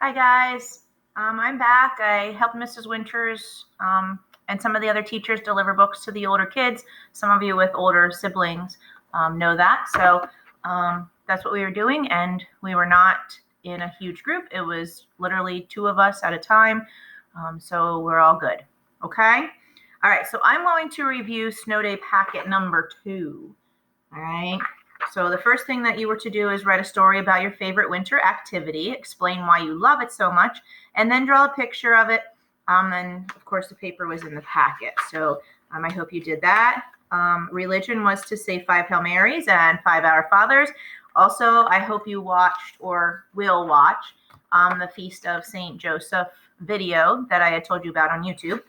Hi guys, I'm back. I helped Mrs. Winters and some of the other teachers deliver books to the older kids. Some of you with older siblings know that. So that's what we were doing, and we were not in a huge group. It was literally two of us at a time. So we're all good. Okay? All right, so I'm going to review Snow Day packet number 2. All right. So the first thing that you were to do is write a story about your favorite winter activity, explain why you love it so much, and then draw a picture of it. And of course, the paper was in the packet. So I hope you did that. Religion was to say 5 Hail Marys and 5 Our Fathers. Also, I hope you watched or will watch the Feast of St. Joseph video that I had told you about on YouTube.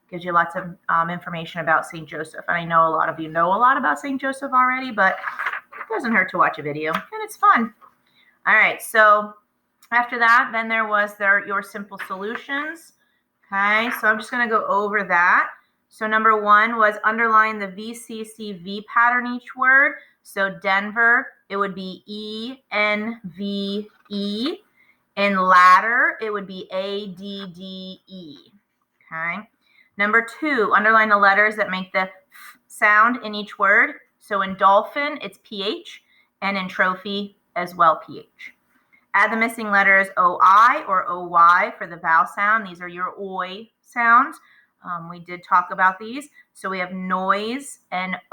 Gives you lots of information about St. Joseph. And I know a lot of you know a lot about St. Joseph already, but it doesn't hurt to watch a video, and it's fun. All right, so after that, then there was your simple solutions. Okay, so I'm just going to go over that. So number 1 was underline the VCCV pattern each word. So Denver, it would be ENVE. In ladder, it would be ADDE. Okay. Number 2, underline the letters that make the f sound in each word. So in dolphin, it's PH, and in trophy as well, PH. Add the missing letters OI or OY for the vowel sound. These are your OI sounds. We did talk about these. So we have noise, NOISE,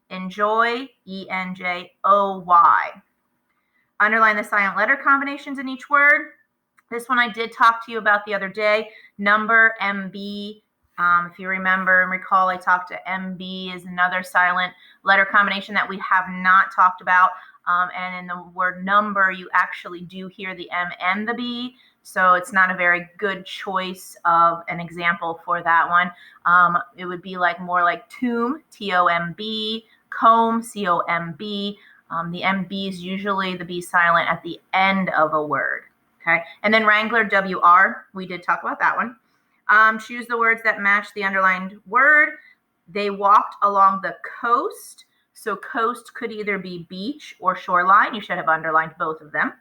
enjoy, ENJOY. Underline the silent letter combinations in each word. This one I did talk to you about the other day. Number, MB. If you remember and recall, I talked to MB is another silent letter combination that we have not talked about. And in the word number, you actually do hear the M and the B. So it's not a very good choice of an example for that one. It would be more like tomb, T-O-M-B, comb, C-O-M-B. The MB is usually the B silent at the end of a word. Okay, and then Wrangler, WR, we did talk about that one. Choose the words that match the underlined word. They walked along the coast. So coast could either be beach or shoreline. You should have underlined both of them.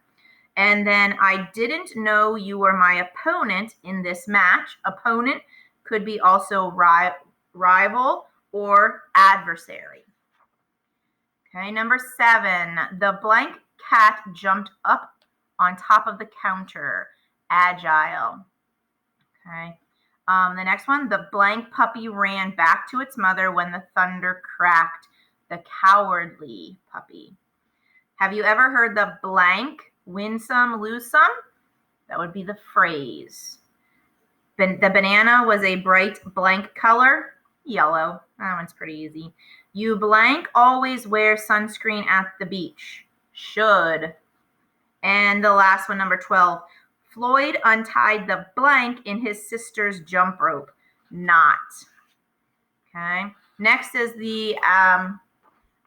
And then I didn't know you were my opponent in this match. Opponent could be also rival or adversary. Okay, number 7, the blank cat jumped up on top of the counter, agile. Okay. The next one, the blank puppy ran back to its mother when the thunder cracked, the cowardly puppy. Have you ever heard the blank win some, lose some? That would be the phrase. The banana was a bright blank color, yellow. That one's pretty easy. You blank always wear sunscreen at the beach. Should. And the last one, number 12. Floyd untied the blank in his sister's jump rope. Not. Okay. Next is the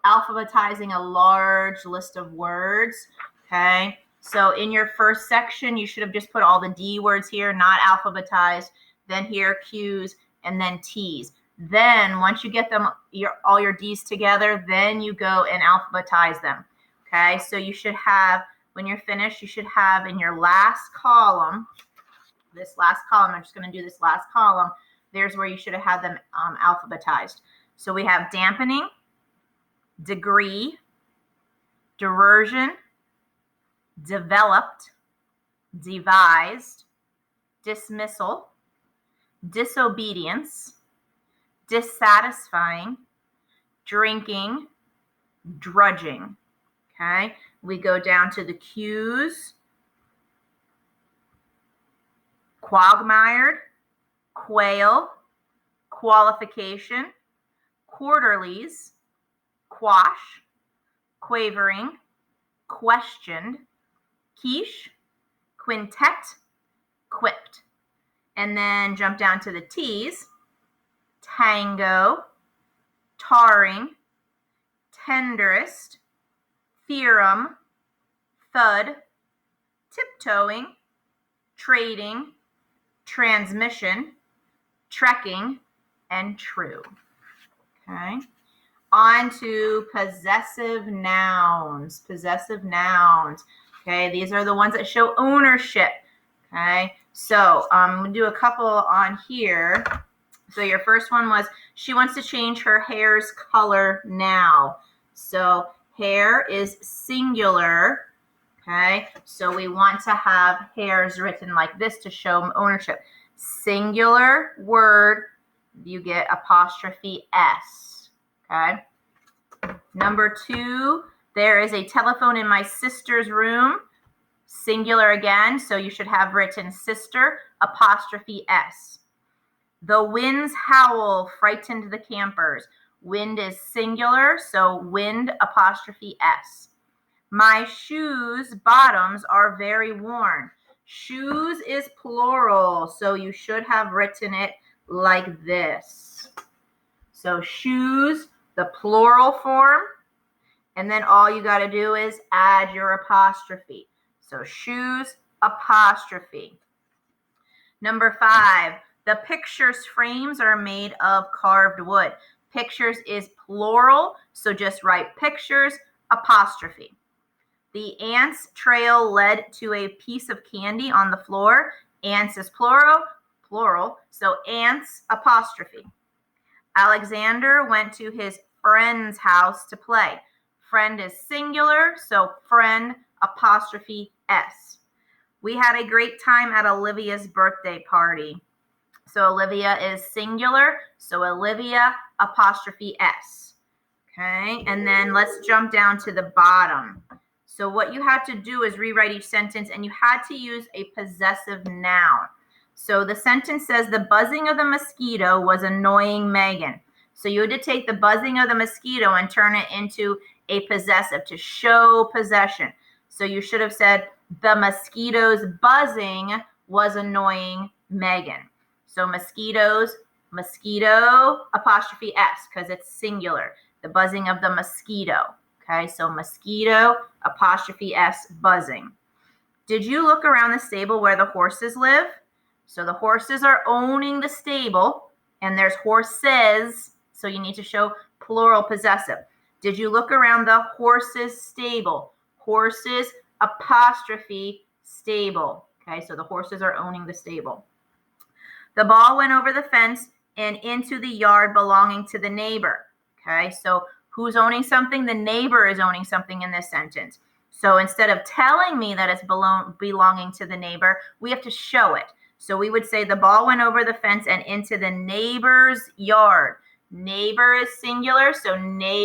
alphabetizing a large list of words. Okay. So in your first section, you should have just put all the D words here, not alphabetized. Then here, Q's, and then T's. Then once you get them, all your D's together, then you go and alphabetize them. Okay. So you should have, when you're finished, you should have in your last column, I'm just going to do this last column. There's where you should have had them alphabetized. So we have dampening, degree, diversion, developed, devised, dismissal, disobedience, dissatisfying, drinking, drudging. Okay, we go down to the Q's, quagmired, quail, qualification, quarterlies, quash, quavering, questioned, quiche, quintet, quipped. And then jump down to the T's, tango, tarring, tenderest, theorem, thud, tiptoeing, trading, transmission, trekking, and true. Okay. on to possessive nouns. Possessive nouns. Okay, these are the ones that show ownership. Okay, so I'm going to do a couple on here. So your first one was, she wants to change her hair's color now. So hair is singular. Okay, so we want to have hairs written like this to show ownership. Singular word, you get apostrophe S. Okay. Number 2, there is a telephone in my sister's room. Singular again, so you should have written sister, apostrophe S. The winds howl, frightened the campers. Wind is singular, so wind, apostrophe S. My shoes' bottoms are very worn. Shoes is plural, so you should have written it like this. So shoes, the plural form, and then all you got to do is add your apostrophe. So shoes, apostrophe. Number 5, the pictures frames are made of carved wood. Pictures is plural, so just write pictures, apostrophe. The ants' trail led to a piece of candy on the floor. Ants is plural, so ants, apostrophe. Alexander went to his friend's house to play. Friend is singular, so friend, apostrophe S. We had a great time at Olivia's birthday party. So Olivia is singular, so Olivia, apostrophe S. Okay, and then let's jump down to the bottom. So what you had to do is rewrite each sentence, and you had to use a possessive noun. So the sentence says, the buzzing of the mosquito was annoying Megan. So you had to take the buzzing of the mosquito and turn it into a possessive to show possession. So you should have said, the mosquito's buzzing was annoying Megan. So mosquitoes, mosquito, apostrophe S, because it's singular. The buzzing of the mosquito. Okay, so mosquito, apostrophe S, buzzing. Did you look around the stable where the horses live? So the horses are owning the stable, and there's horses, so you need to show plural possessive. Did you look around the horses' stable? Horses, apostrophe, stable. Okay, so the horses are owning the stable. The ball went over the fence and into the yard belonging to the neighbor. Okay, so who's owning something? The neighbor is owning something in this sentence. So instead of telling me that it's belonging to the neighbor, we have to show it. So we would say the ball went over the fence and into the neighbor's yard. Neighbor is singular, so neighbor.